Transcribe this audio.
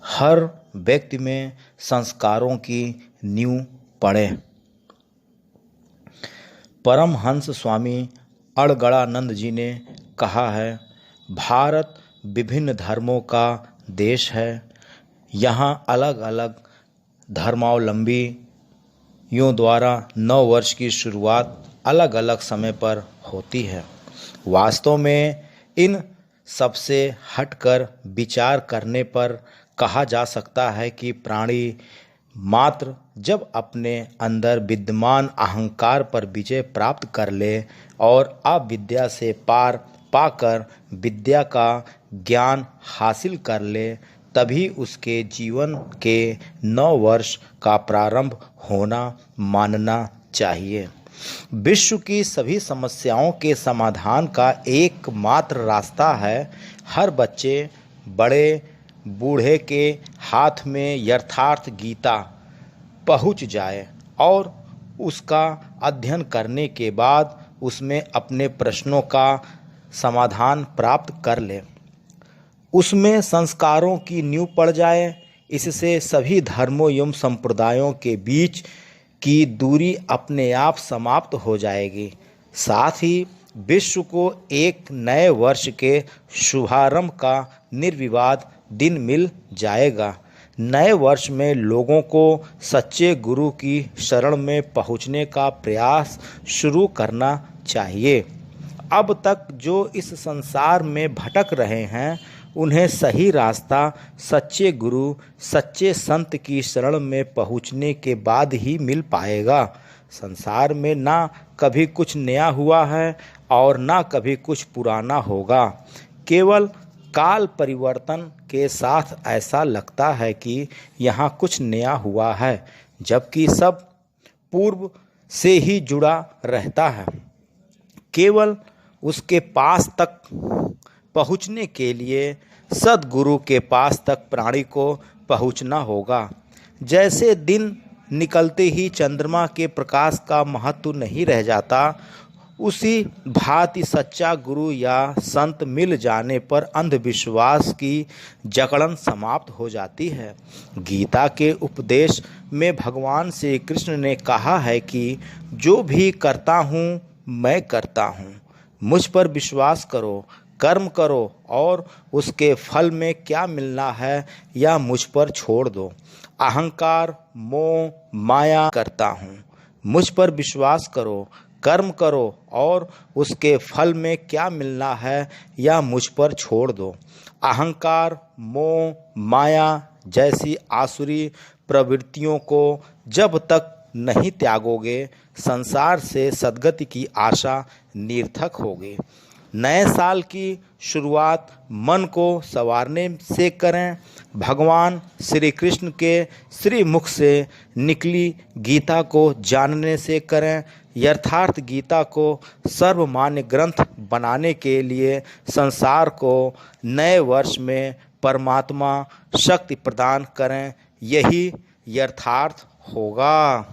हर व्यक्ति में संस्कारों की नींव पड़े। परमहंस स्वामी अड़गड़ानंद जी ने कहा है, भारत विभिन्न धर्मों का देश है। यहाँ अलग अलग धर्मावलंबियों द्वारा नव वर्ष की शुरुआत अलग अलग समय पर होती है। वास्तव में इन सबसे हटकर विचार करने पर कहा जा सकता है कि प्राणी मात्र जब अपने अंदर विद्यमान अहंकार पर विजय प्राप्त कर ले और अविद्या से पार पाकर विद्या का ज्ञान हासिल कर ले, तभी उसके जीवन के नव वर्ष का प्रारंभ होना मानना चाहिए। विश्व की सभी समस्याओं के समाधान का एकमात्र रास्ता है, हर बच्चे बड़े बूढ़े के हाथ में यथार्थ गीता पहुंच जाए और उसका अध्ययन करने के बाद उसमें अपने प्रश्नों का समाधान प्राप्त कर ले, उसमें संस्कारों की नींव पड़ जाए। इससे सभी धर्मों एवं संप्रदायों के बीच की दूरी अपने आप समाप्त हो जाएगी। साथ ही विश्व को एक नए वर्ष के शुभारंभ का निर्विवाद दिन मिल जाएगा। नए वर्ष में लोगों को सच्चे गुरु की शरण में पहुंचने का प्रयास शुरू करना चाहिए। अब तक जो इस संसार में भटक रहे हैं, उन्हें सही रास्ता सच्चे गुरु, सच्चे संत की शरण में पहुंचने के बाद ही मिल पाएगा। संसार में ना कभी कुछ नया हुआ है और ना कभी कुछ पुराना होगा। केवल काल परिवर्तन के साथ ऐसा लगता है कि यहाँ कुछ नया हुआ है, जबकि सब पूर्व से ही जुड़ा रहता है। केवल उसके पास तक पहुँचने के लिए सद्गुरु के पास तक प्राणी को पहुँचना होगा। जैसे दिन निकलते ही चंद्रमा के प्रकाश का महत्व नहीं रह जाता, उसी भांति सच्चा गुरु या संत मिल जाने पर अंधविश्वास की जकड़न समाप्त हो जाती है। गीता के उपदेश में भगवान श्री कृष्ण ने कहा है कि जो भी करता हूँ मैं करता हूँ, मुझ पर विश्वास करो, कर्म करो और उसके फल में क्या मिलना है या मुझ पर छोड़ दो। अहंकार, मोह, माया करता हूँ, मुझ पर विश्वास करो, कर्म करो और उसके फल में क्या मिलना है या मुझ पर छोड़ दो। अहंकार, मोह, माया जैसी आसुरी प्रवृत्तियों को जब तक नहीं त्यागोगे, संसार से सद्गति की आशा निरर्थक होगी। नए साल की शुरुआत मन को संवारने से करें। भगवान श्री कृष्ण के श्री मुख से निकली गीता को जानने से करें। यथार्थ गीता को सर्वमान्य ग्रंथ बनाने के लिए संसार को नए वर्ष में परमात्मा शक्ति प्रदान करें। यही यथार्थ होगा।